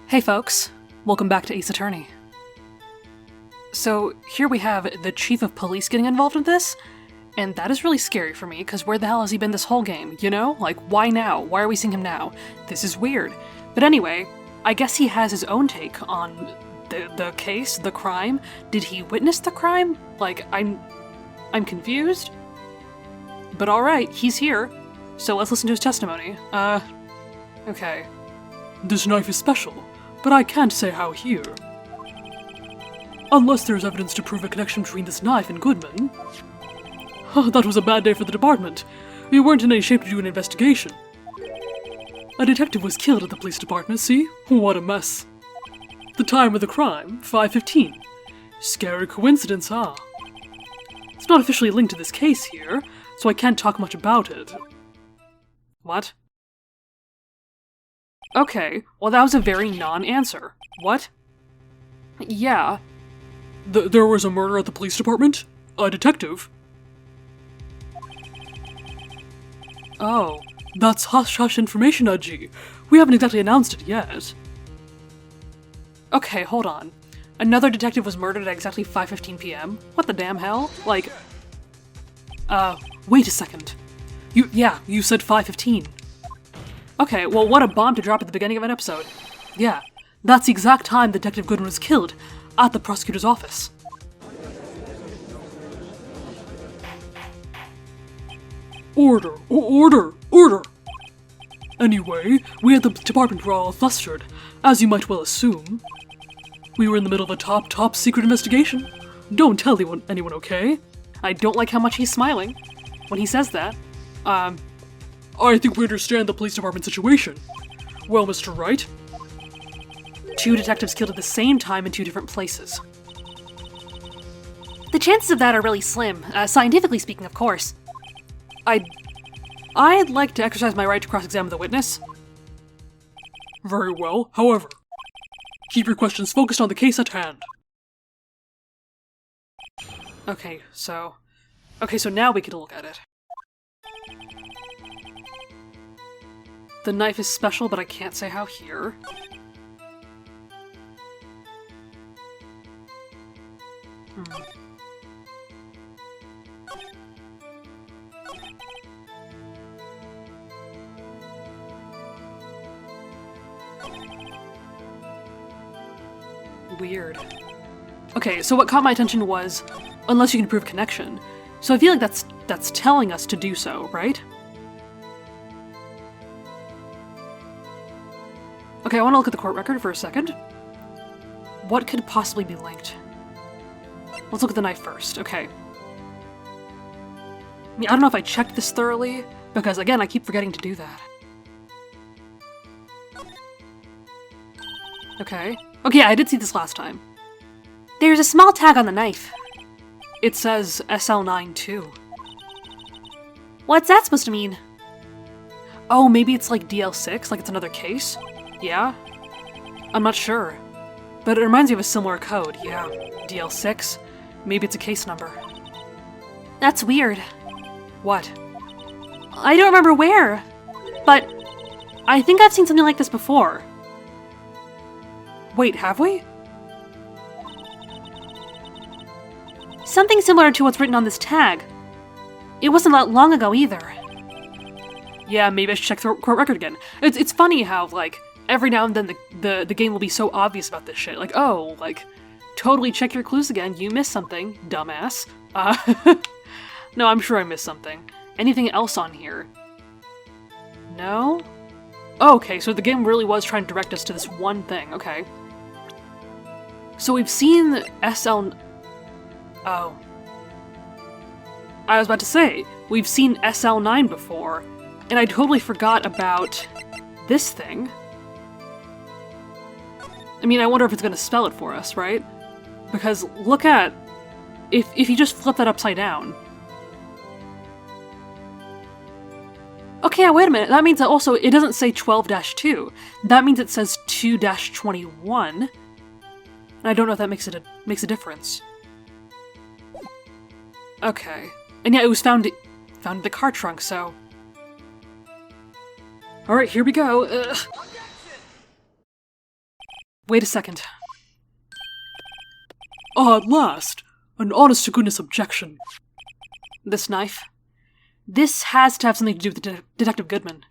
Hey folks, welcome back to Ace Attorney. So here we have the chief of police getting involved in this, and that is really scary for me, because where the hell has he been this whole game, you know? Like, why now? Why are we seeing him now? This is weird. But anyway, I guess he has his own take on the case, the crime. Did he witness the crime? Like, I'm confused. But alright, he's here, so let's listen to his testimony. Okay. This knife is special, but I can't say how here. Unless there's evidence to prove a connection between this knife and Goodman. That was a bad day for the department. We weren't in any shape to do an investigation. A detective was killed at the police department, see? What a mess. The time of the crime, 5:15. Scary coincidence, huh? It's not officially linked to this case here, so I can't talk much about it. What? Okay, well that was a very non-answer. What? Yeah. There was a murder at the police department? A detective? Oh. That's hush-hush information, Aji. We haven't exactly announced it yet. Okay, hold on. Another detective was murdered at exactly 5:15 p.m.? What the damn hell? Like... Wait a second. You said 5:15. Okay, well what a bomb to drop at the beginning of an episode. Yeah, that's the exact time Detective Goodman was killed, at the prosecutor's office. Order! Order! Anyway, we at the department were all flustered, as you might well assume. We were in the middle of a top secret investigation. Don't tell anyone, okay? I don't like how much he's smiling when he says that. I think we understand the police department situation. Well, Mr. Wright? Two detectives killed at the same time in two different places. The chances of that are really slim, scientifically speaking, of course. I'd like to exercise my right to cross-examine the witness. Very well, however, keep your questions focused on the case at hand. Okay, so now we can look at it. The knife is special, but I can't say how here. Weird. Okay, so what caught my attention was, unless you can prove connection. So I feel like that's telling us to do so, right? Okay, I want to look at the court record for a second. What could possibly be linked? Let's look at the knife first. Okay. I mean, I don't know if I checked this thoroughly, because again, I keep forgetting to do that. Okay. Okay, yeah, I did see this last time. There's a small tag on the knife. It says SL9 too. What's that supposed to mean? Oh, maybe it's like DL6, like it's another case? Yeah? I'm not sure. But it reminds me of a similar code, yeah. DL6? Maybe it's a case number. That's weird. What? I don't remember where, but I think I've seen something like this before. Wait, have we? Something similar to what's written on this tag. It wasn't that long ago either. Yeah, maybe I should check the court record again. It's funny how, like, every now and then the game will be so obvious about this shit. Like, oh, like, totally check your clues again. You missed something, dumbass. No, I'm sure I missed something. Anything else on here? No? Oh, okay, so the game really was trying to direct us to this one thing. Okay. So we've seen SL... Oh. I was about to say, we've seen SL9 before, and I totally forgot about this thing. I mean, I wonder if it's gonna spell it for us, right? Because look at... If you just flip that upside down... Okay, wait a minute, that means that also it doesn't say 12-2. That means it says 2-21. And I don't know if that makes a difference. Okay. And yeah, it was found in the car trunk, so... Alright, here we go. Wait a second. Ah, at last! An honest-to-goodness objection. This knife? This has to have something to do with Detective Goodman.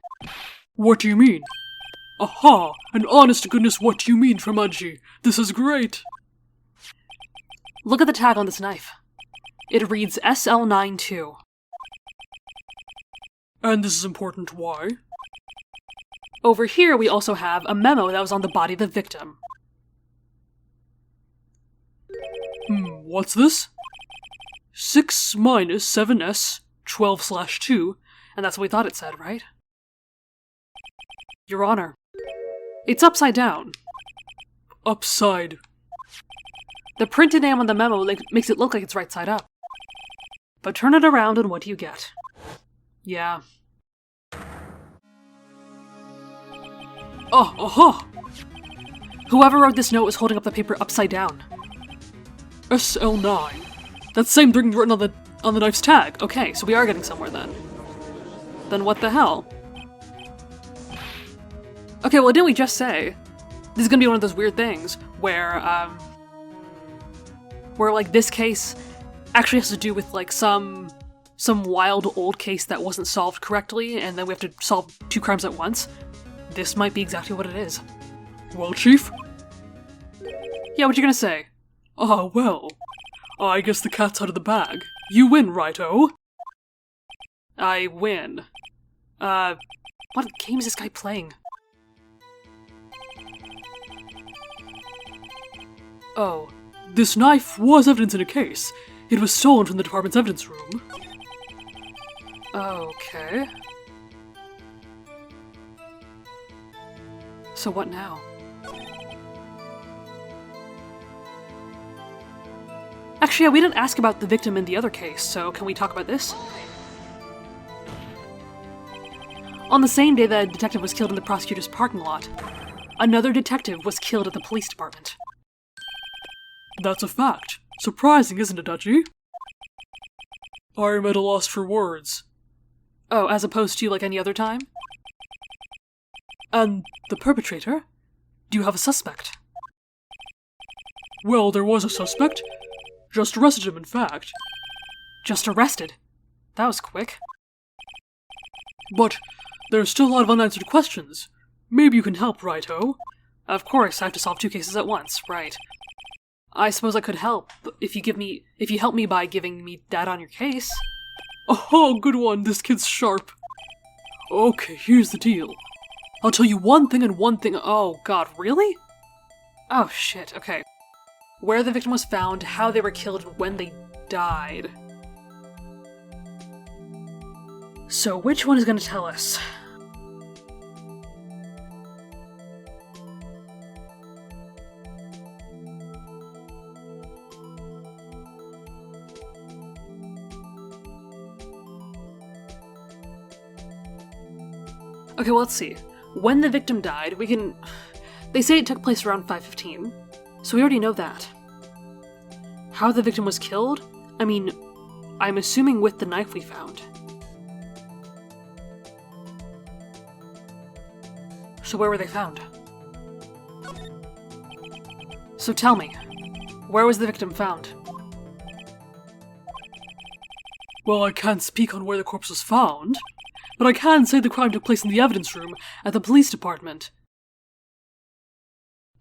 What do you mean? Aha! An honest-to-goodness what do you mean from Udgy. This is great! Look at the tag on this knife. It reads SL92. And this is important, why? Over here we also have a memo that was on the body of the victim. What's this? 6 minus 7s 12/2, And that's what we thought it said, right? Your Honor, it's upside down. Upside. The printed name on the memo makes it look like it's right side up. But turn it around and what do you get? Yeah. Ah, aha! Whoever wrote this note was holding up the paper upside down. SL9. That same thing written on the knife's tag. Okay, so we are getting somewhere then. Then what the hell? Okay, well didn't we just say this is gonna be one of those weird things where like this case actually has to do with like some wild old case that wasn't solved correctly, and then we have to solve 2 crimes at once? This might be exactly what it is. Well, Chief? Yeah, what you gonna say? Ah, well. I guess the cat's out of the bag. You win, Righto. I win. What game is this guy playing? Oh. This knife was evidence in a case. It was stolen from the department's evidence room. Okay. So what now? Actually, yeah, we didn't ask about the victim in the other case, so can we talk about this? On the same day that a detective was killed in the prosecutor's parking lot, another detective was killed at the police department. That's a fact. Surprising, isn't it, Udgy? I'm at a loss for words. Oh, as opposed to like any other time? And the perpetrator? Do you have a suspect? Well, there was a suspect. Just arrested him, in fact. Just arrested? That was quick. But there's still a lot of unanswered questions. Maybe you can help, Righto. Of course, I have to solve 2 cases at once, right. I suppose I could help if you help me by giving me data on your case. Oh, good one, this kid's sharp. Okay, here's the deal. I'll tell you one thing and one thing. Oh god, really? Oh shit, okay. Where the victim was found, how they were killed, and when they died. So which one is going to tell us? Okay, well, let's see. When the victim died, they say it took place around 5:15, so we already know that. How the victim was killed? I mean, I'm assuming with the knife we found. So where were they found? So tell me, where was the victim found? Well, I can't speak on where the corpse was found, but I can say the crime took place in the evidence room at the police department.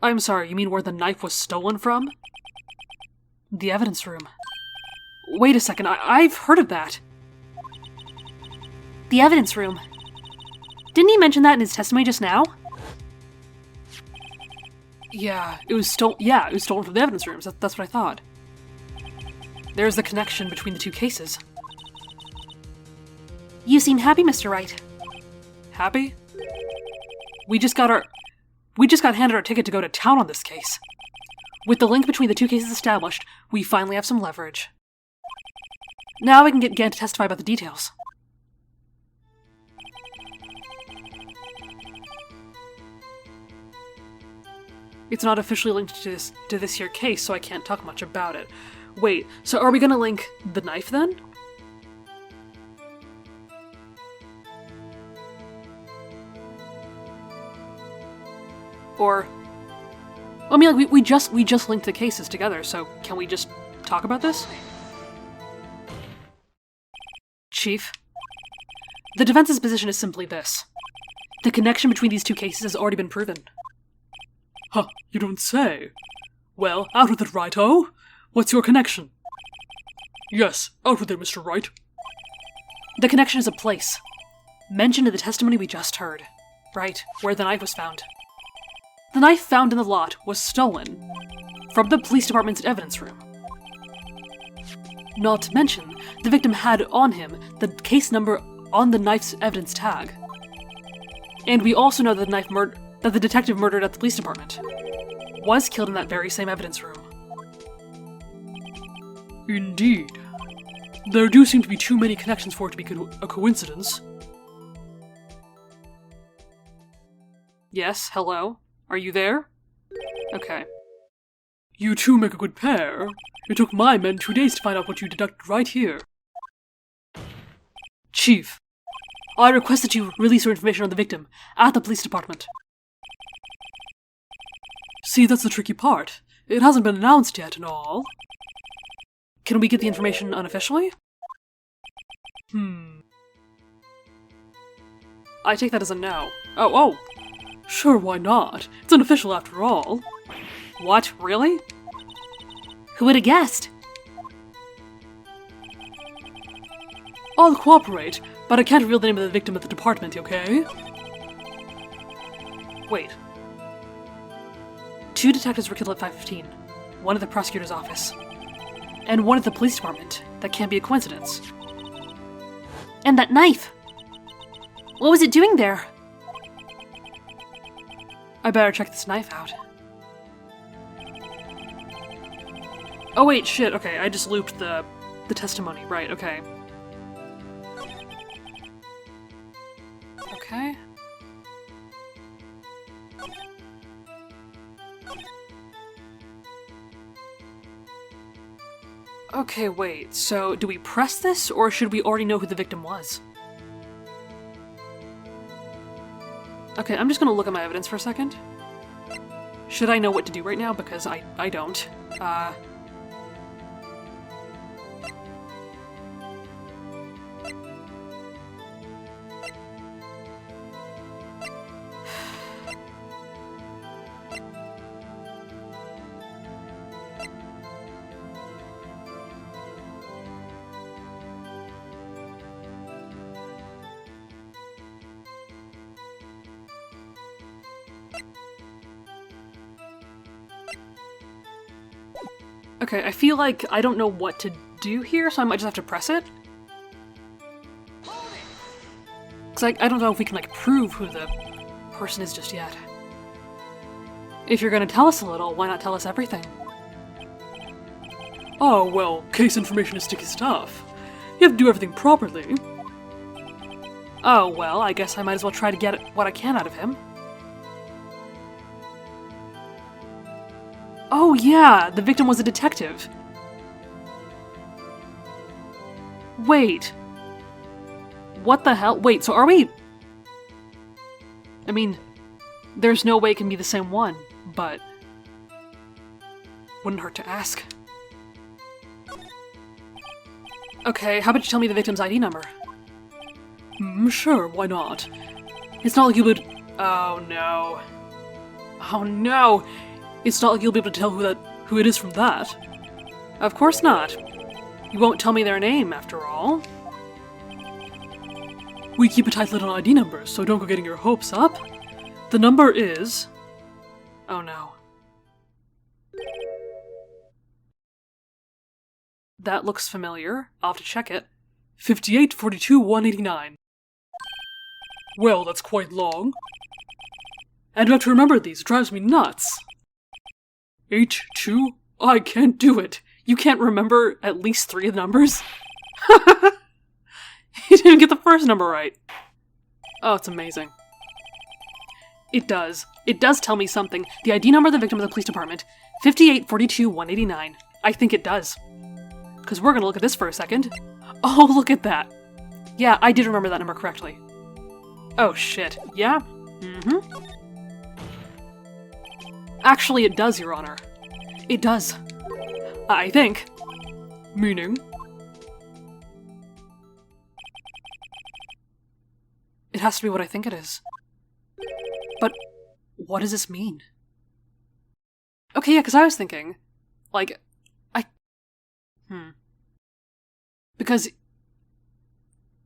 I'm sorry, you mean where the knife was stolen from? The evidence room. Wait a second, I've heard of that. The evidence room. Didn't he mention that in his testimony just now? Yeah, it was stolen from the evidence rooms. That's what I thought. There's the connection between the 2 cases. You seem happy, Mr. Wright. Happy? We just got handed our ticket to go to town on this case. With the link between the 2 cases established, we finally have some leverage. Now we can get Gann to testify about the details. It's not officially linked to this here case, so I can't talk much about it. Wait, so are we gonna link the knife then? I mean, like, we just linked the cases together, so can we just talk about this? Chief, the defense's position is simply this. The connection between these two cases has already been proven. Huh, you don't say. Well, out with it, Wright-o. What's your connection? Yes, out with it, Mr. Wright. The connection is a place, mentioned in the testimony we just heard. Right, where the knife was found. The knife found in the lot was stolen from the police department's evidence room. Not to mention, the victim had on him the case number on the knife's evidence tag. And we also know that the detective murdered at the police department was killed in that very same evidence room. Indeed. There do seem to be too many connections for it to be a coincidence. Yes, hello? Are you there? Okay. You two make a good pair. It took my men 2 days to find out what you deducted right here. Chief, I request that you release your information on the victim at the police department. See, that's the tricky part. It hasn't been announced yet and all. Can we get the information unofficially? I take that as a no. Oh! Sure, why not? It's unofficial after all. What, really? Who would have guessed? I'll cooperate, but I can't reveal the name of the victim at the department, okay? Wait. 2 detectives were killed at 5:15. One at the prosecutor's office. And one at the police department. That can't be a coincidence. And that knife! What was it doing there? I better check this knife out. Oh wait, shit, okay, I just looped the testimony, right, okay. Okay. Okay, wait, so do we press this, or should we already know who the victim was? Okay, I'm just gonna look at my evidence for a second. Should I know what to do right now? Because I don't. Okay, I feel like I don't know what to do here, so I might just have to press it. Because I don't know if we can, like, prove who the person is just yet. If you're gonna tell us a little, why not tell us everything? Oh, well, case information is sticky stuff. You have to do everything properly. Oh, well, I guess I might as well try to get what I can out of him. Oh yeah, the victim was a detective. Wait. What the hell? Wait, so are we... I mean, there's no way it can be the same one, but... wouldn't hurt to ask. Okay, how about you tell me the victim's ID number? Sure, why not? It's not like you would... Oh no. Oh no! It's not like you'll be able to tell who it is from that. Of course not. You won't tell me their name, after all. We keep a tight lid on ID numbers, so don't go getting your hopes up. The number is... Oh no. That looks familiar. I'll have to check it. 5842-189. Well, that's quite long. And you have to remember these, it drives me nuts. H2? I can't do it. You can't remember at least 3 of the numbers? You didn't get the first number right. Oh, it's amazing. It does. It does tell me something. The ID number of the victim of the police department. 5842-189. I think it does. Because we're gonna look at this for a second. Oh, look at that. Yeah, I did remember that number correctly. Oh, shit. Yeah? Actually, it does, Your Honor. It does. I think. Meaning? It has to be what I think it is. But what does this mean? Okay, yeah, because I was thinking, like, Because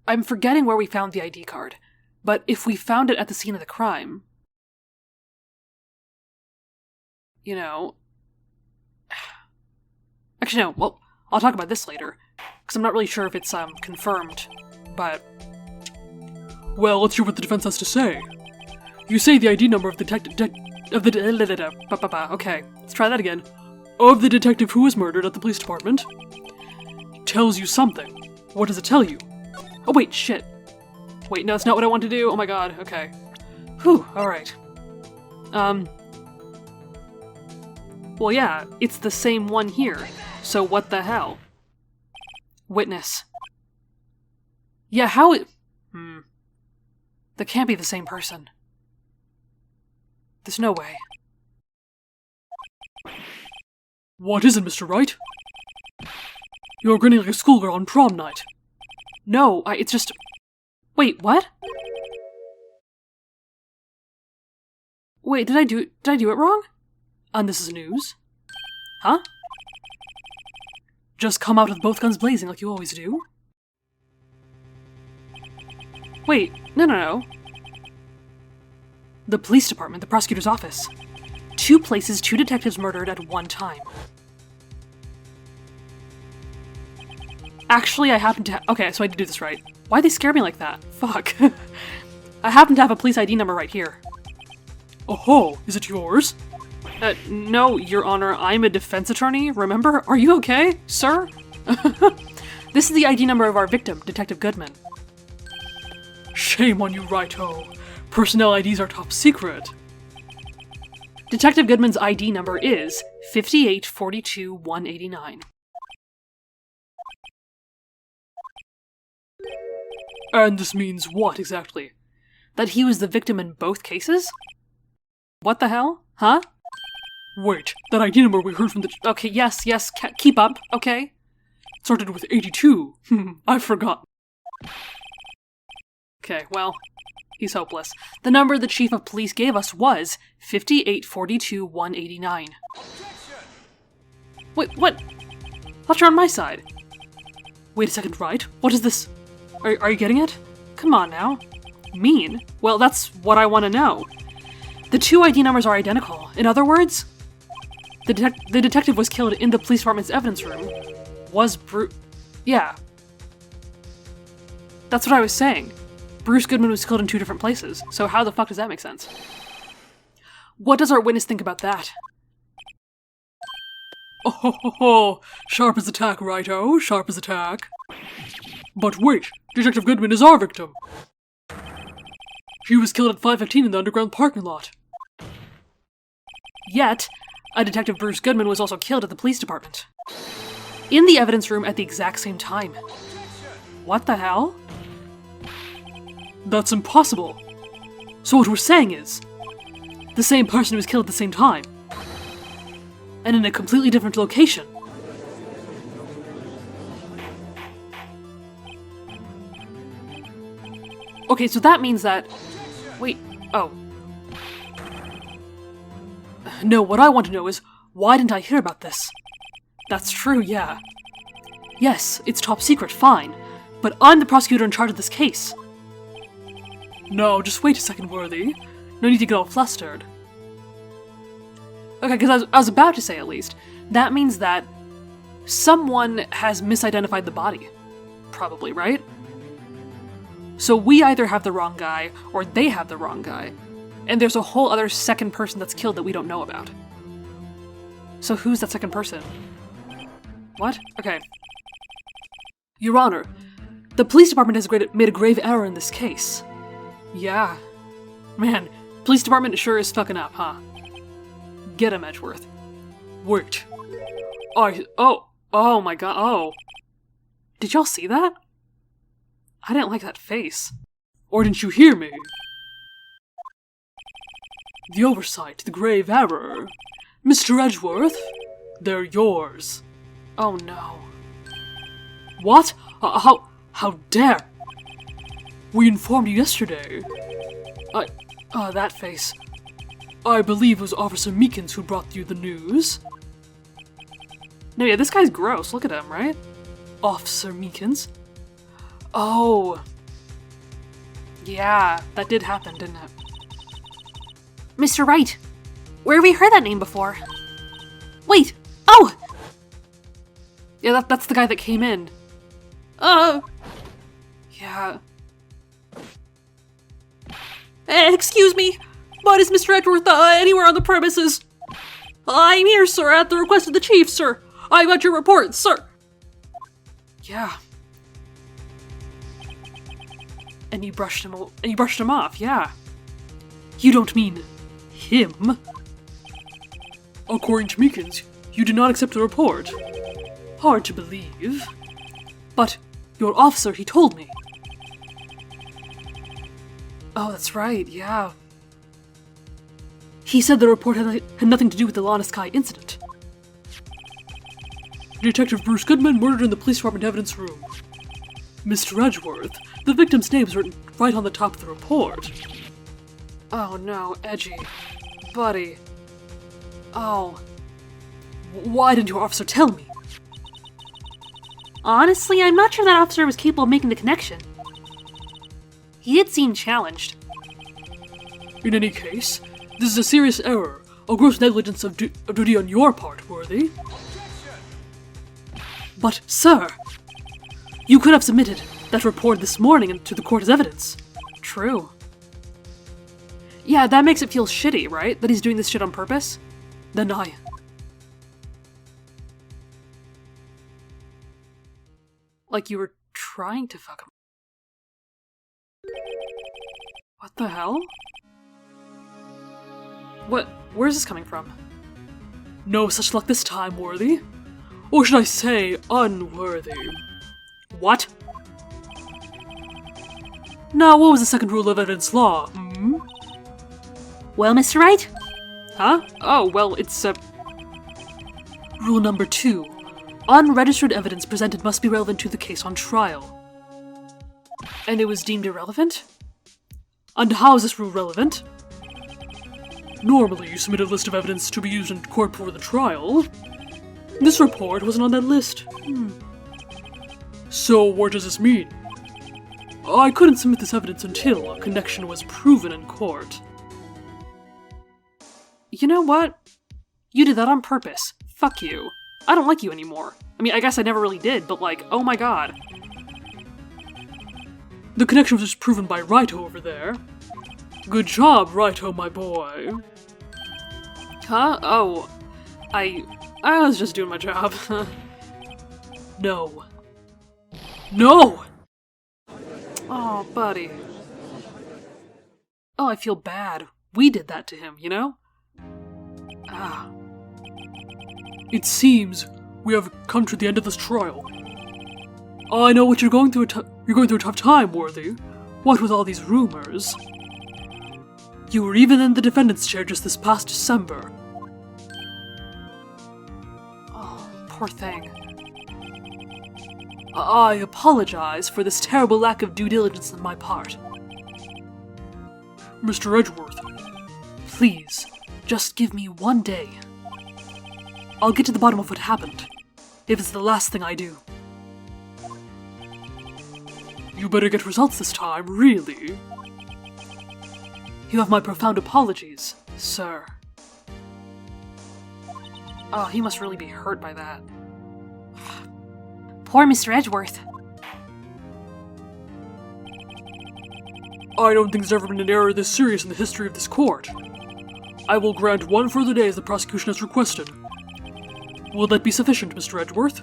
I'm forgetting where we found the ID card, but if we found it at the scene of the crime, you know... Actually, no, well, I'll talk about this later, because I'm not really sure if it's, confirmed, but... Well, let's hear what the defense has to say. You say the ID number of the Okay, let's try that again. Of the detective who was murdered at the police department tells you something. What does it tell you? Oh wait, shit. Wait, no, that's not what I want to do. Oh my god, okay. Whew, alright. Well yeah, it's the same one here. So what the hell? Witness. Yeah, how it... That can't be the same person. There's no way. What is it, Mr. Wright? You're grinning like a schoolgirl on prom night. No, it's just... Wait, what? Wait, did I do it wrong? And this is news? Huh? Just come out with both guns blazing like you always do? Wait, no. The police department, the prosecutor's office. 2 places, 2 detectives murdered at one time. Actually, I happen to okay, so I did do this right. Why'd they scare me like that? Fuck. I happen to have a police ID number right here. Oh, is it yours? No, Your Honor, I'm a defense attorney, remember? Are you okay, sir? This is the ID number of our victim, Detective Goodman. Shame on you, Righto. Personnel IDs are top secret. Detective Goodman's ID number is 5842189. And this means what, exactly? That he was the victim in both cases? What the hell? Huh? Wait, that ID number we heard from the... Okay, yes, keep up, okay? Started with 82. I've forgotten. Okay, well, he's hopeless. The number the chief of police gave us was 5842189. Wait, what? Thought you're on my side. Wait a second, Wright. What is this? Are you getting it? Come on now. Mean? Well, that's what I want to know. The 2 ID numbers are identical. In other words, the detective was killed in the police department's evidence room. Yeah. That's what I was saying. Bruce Goodman was killed in 2 different places, so how the fuck does that make sense? What does our witness think about that? Oh, sharp as a tack, Righto, sharp as a tack. But wait, Detective Goodman is our victim. She was killed at 5:15 in the underground parking lot. Yet, a Detective Bruce Goodman was also killed at the police department. In the evidence room at the exact same time. What the hell? That's impossible. So what we're saying is, the same person was killed at the same time. And in a completely different location. Okay, so that means that... Wait, oh. No, what I want to know is, why didn't I hear about this? That's true, yeah. Yes, it's top secret, fine. But I'm the prosecutor in charge of this case. No, just wait a second, Worthy. No need to get all flustered. Okay, because I was about to say, at least, that means that someone has misidentified the body. Probably, right? So we either have the wrong guy, or they have the wrong guy. And there's a whole other second person that's killed that we don't know about. So who's that second person? What? Okay. Your Honor, the police department has made a grave error in this case. Yeah. Man, police department sure is fucking up, huh? Get him, Edgeworth. Wait. Oh my god, oh. Did y'all see that? I didn't like that face. Or didn't you hear me? The oversight, the grave error. Mr. Edgeworth, they're yours. Oh no. What? How dare? We informed you yesterday. That face. I believe it was Officer Meekins who brought you the news. No, yeah, this guy's gross. Look at him, right? Officer Meekins? Oh. Yeah, that did happen, didn't it? Mr. Wright! Where have we heard that name before? Wait! Oh! Yeah, that's the guy that came in. Yeah. Excuse me, but is Mr. Edgeworth anywhere on the premises? I'm here, sir, at the request of the chief, sir. I got your report, sir. Yeah. And you brushed him off, yeah. You don't mean him? According to Meekins, you did not accept the report. Hard to believe. But your officer, he told me. Oh, that's right, yeah. He said the report had nothing to do with the Lana Sky incident. Detective Bruce Goodman murdered in the police department evidence room. Mr. Edgeworth, the victim's name is written right on the top of the report. Oh no, Edgy. Buddy. Oh. Why didn't your officer tell me? Honestly, I'm not sure that officer was capable of making the connection. He did seem challenged. In any case, this is a serious error, a gross negligence of duty on your part, Worthy. But, sir, you could have submitted that report this morning to the court as evidence. True. Yeah, that makes it feel shitty, right? That he's doing this shit on purpose? Then like you were trying to fuck him. What the hell? Where's this coming from? No such luck this time, Worthy. Or should I say, unworthy. What? Now, what was the second rule of evidence law, hmm? Well, Mr. Wright? Huh? Oh, well, it's, Rule number 2. Unregistered evidence presented must be relevant to the case on trial. And it was deemed irrelevant? And how is this rule relevant? Normally, you submit a list of evidence to be used in court before the trial. This report wasn't on that list. So, what does this mean? I couldn't submit this evidence until a connection was proven in court. You know what? You did that on purpose. Fuck you. I don't like you anymore. I mean, I guess I never really did, but like, oh my god. The connection was proven by Wright over there. Good job, Wright-o, my boy. Huh? Oh, I was just doing my job. No. No! Oh, buddy. Oh, I feel bad. We did that to him, you know? Ah. It seems we have come to the end of this trial. I know what you're going through. You're going through a tough time, Worthy. What with all these rumors? You were even in the defendant's chair just this past December. Oh, poor thing. I apologize for this terrible lack of due diligence on my part. Mr. Edgeworth, please, just give me one day. I'll get to the bottom of what happened, if it's the last thing I do. You better get results this time, really. You have my profound apologies, sir. Oh, he must really be hurt by that. Poor Mr. Edgeworth. I don't think there's ever been an error this serious in the history of this court. I will grant one further day as the prosecution has requested. Will that be sufficient, Mr. Edgeworth?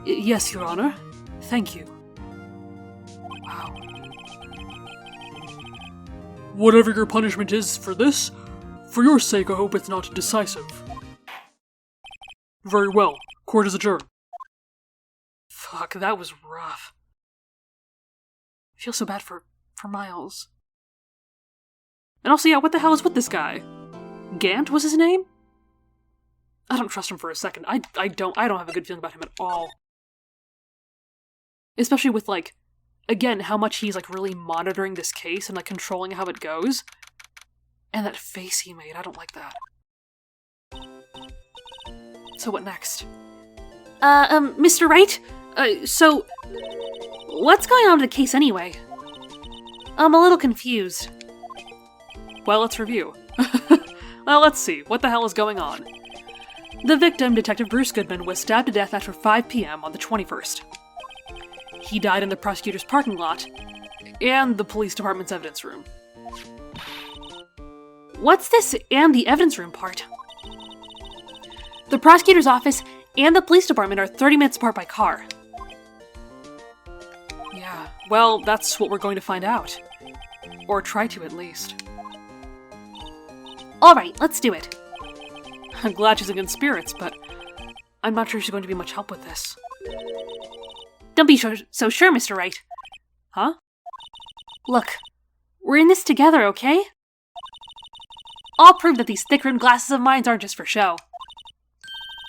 Yes, Your Honor. Thank you. Wow. Whatever your punishment is for this, for your sake I hope it's not decisive. Very well. Court is adjourned. Fuck, that was rough. I feel so bad for Miles. And also, yeah, what the hell is with this guy? Gant was his name? I don't trust him for a second. I don't have a good feeling about him at all. Especially with, like, again, how much he's, like, really monitoring this case and, like, controlling how it goes. And that face he made, I don't like that. So what next? Mr. Wright? So, what's going on with the case anyway? I'm a little confused. Well, let's review. Well, let's see. What the hell is going on? The victim, Detective Bruce Goodman, was stabbed to death after 5 p.m. on the 21st. He died in the prosecutor's parking lot and the police department's evidence room. What's this and the evidence room part? The prosecutor's office and the police department are 30 minutes apart by car. Yeah, well, that's what we're going to find out. Or try to, at least. Alright, let's do it. I'm glad she's in good spirits, but I'm not sure she's going to be much help with this. Don't be so sure, Mr. Wright. Huh? Look, we're in this together, okay? I'll prove that these thick-rimmed glasses of mine aren't just for show.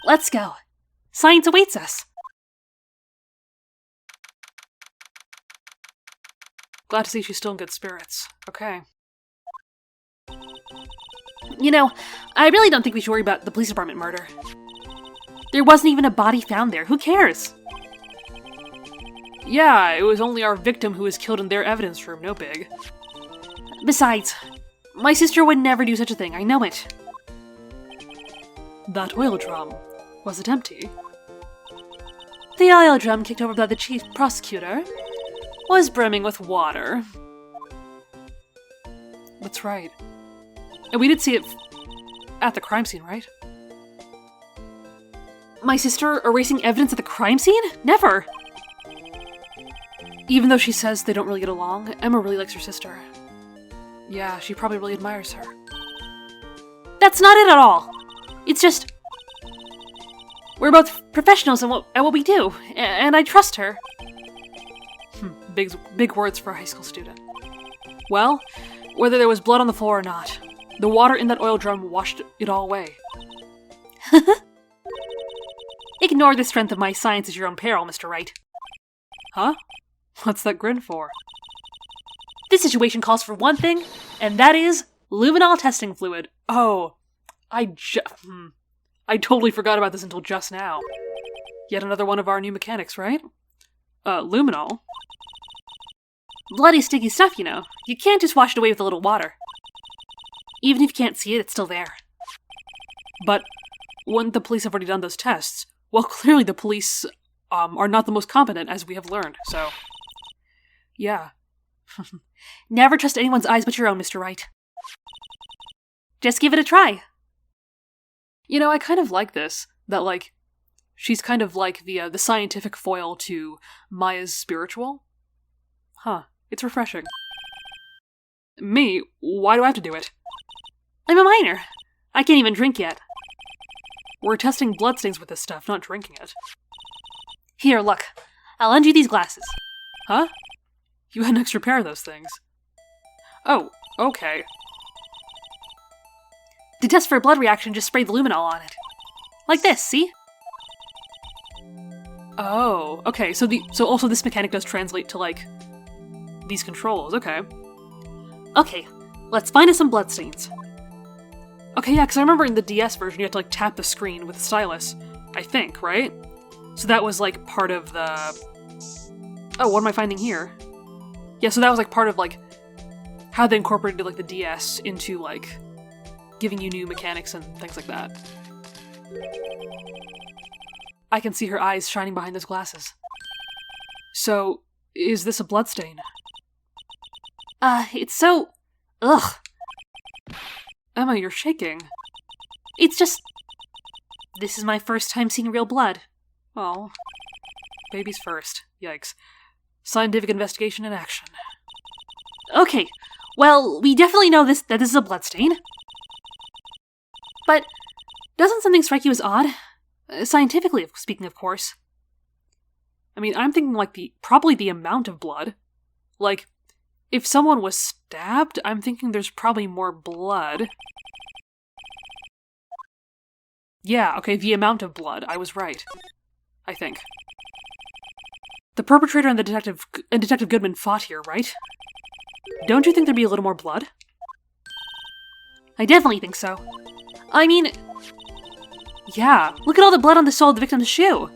Let's go. Science awaits us. Glad to see she's still in good spirits. Okay. You know, I really don't think we should worry about the police department murder. There wasn't even a body found there. Who cares? Yeah, it was only our victim who was killed in their evidence room. No big. Besides, my sister would never do such a thing. I know it. That oil drum. Was it empty? The oil drum kicked over by the chief prosecutor was brimming with water. That's right. And we did see it at the crime scene, right? My sister erasing evidence at the crime scene? Never! Even though she says they don't really get along, Emma really likes her sister. Yeah, she probably really admires her. That's not it at all! It's just... we're both professionals at what we do, and I trust her. Big words for a high school student. Well, whether there was blood on the floor or not, the water in that oil drum washed it all away. Ignore the strength of my science at your own peril, Mr. Wright. Huh? What's that grin for? This situation calls for one thing, and that is luminol testing fluid. Oh, I totally forgot about this until just now. Yet another one of our new mechanics, right? Luminol. Bloody sticky stuff, you know. You can't just wash it away with a little water. Even if you can't see it, it's still there. But wouldn't the police have already done those tests? Well, clearly the police are not the most competent, as we have learned, so... yeah. Never trust anyone's eyes but your own, Mr. Wright. Just give it a try. You know, I kind of like this, that, like, she's kind of like the scientific foil to Maya's spiritual. Huh, it's refreshing. Me? Why do I have to do it? I'm a minor. I can't even drink yet. We're testing bloodstains with this stuff, not drinking it. Here, look. I'll lend you these glasses. Huh? You had an extra pair of those things. Oh, okay. To test for a blood reaction, just spray the luminol on it. Like this, see? Oh, okay, so also this mechanic does translate to, like, these controls, okay. Okay, let's find us some bloodstains. Okay, yeah, because I remember in the DS version you had to, like, tap the screen with the stylus, I think, right? So that was, like, part of the... oh, what am I finding here? Yeah, so that was, like, part of, like, how they incorporated, like, the DS into, like, giving you new mechanics and things like that. I can see her eyes shining behind those glasses. So, is this a bloodstain? It's so... ugh. Emma, you're shaking. It's just... this is my first time seeing real blood. Oh. Babies first. Yikes. Scientific investigation in action. Okay, well, we definitely know that this is a bloodstain. But doesn't something strike you as odd? Scientifically speaking, of course. I mean, I'm thinking, like, probably the amount of blood. Like, if someone was stabbed, I'm thinking there's probably more blood. Yeah, okay, the amount of blood. I was right. I think. The perpetrator and Detective Goodman fought here, right? Don't you think there'd be a little more blood? I definitely think so. I mean... Yeah, look at all the blood on the sole of the victim's shoe!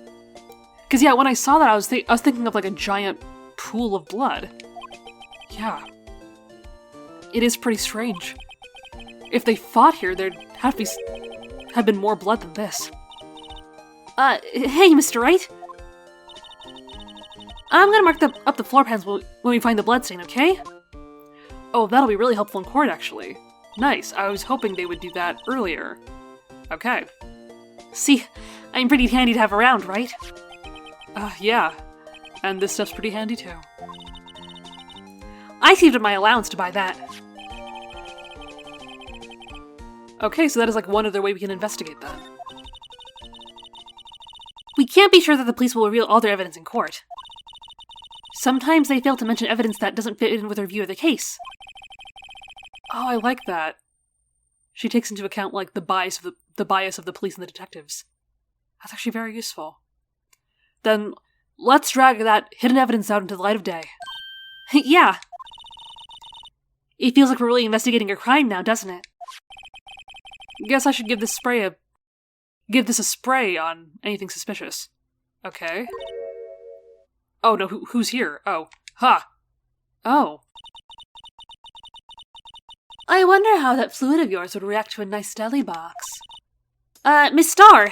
Because yeah, when I saw that, I was thinking of like a giant pool of blood. Yeah. It is pretty strange. If they fought here, there'd have been more blood than this. Hey, Mr. Wright? I'm gonna mark up the floor pans when we find the bloodstain, okay? Oh, that'll be really helpful in court, actually. Nice, I was hoping they would do that earlier. Okay. See, I'm pretty handy to have around, right? Yeah. And this stuff's pretty handy, too. I saved up my allowance to buy that. Okay, so that is like one other way we can investigate that. We can't be sure that the police will reveal all their evidence in court. Sometimes they fail to mention evidence that doesn't fit in with their view of the case. Oh, I like that. She takes into account, like, the bias of the police and the detectives. That's actually very useful. Then, let's drag that hidden evidence out into the light of day. Yeah. It feels like we're really investigating a crime now, doesn't it? Guess I should give this a spray on anything suspicious. Okay. Oh no, who's here? Oh. Ha! Oh. I wonder how that fluid of yours would react to a nice deli box. Miss Starr!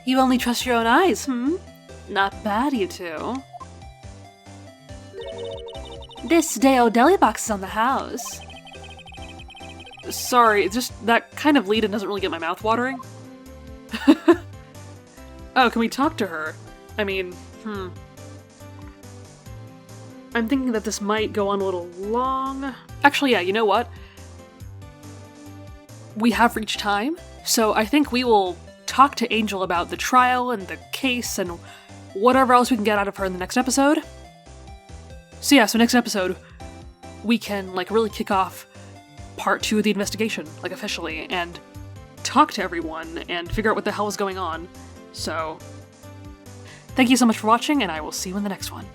You only trust your own eyes, Not bad, you two. This day-old deli box is on the house. Sorry, it's just that kind of lead-in doesn't really get my mouth watering. Oh, can we talk to her? I mean, I'm thinking that this might go on a little long. Actually, yeah, you know what? We have reached time, so I think we will talk to Angel about the trial and the case and whatever else we can get out of her in the next episode. So yeah, so next episode, we can, like, really kick off part 2 of the investigation, like, officially, and talk to everyone and figure out what the hell is going on. So, thank you so much for watching, and I will see you in the next one.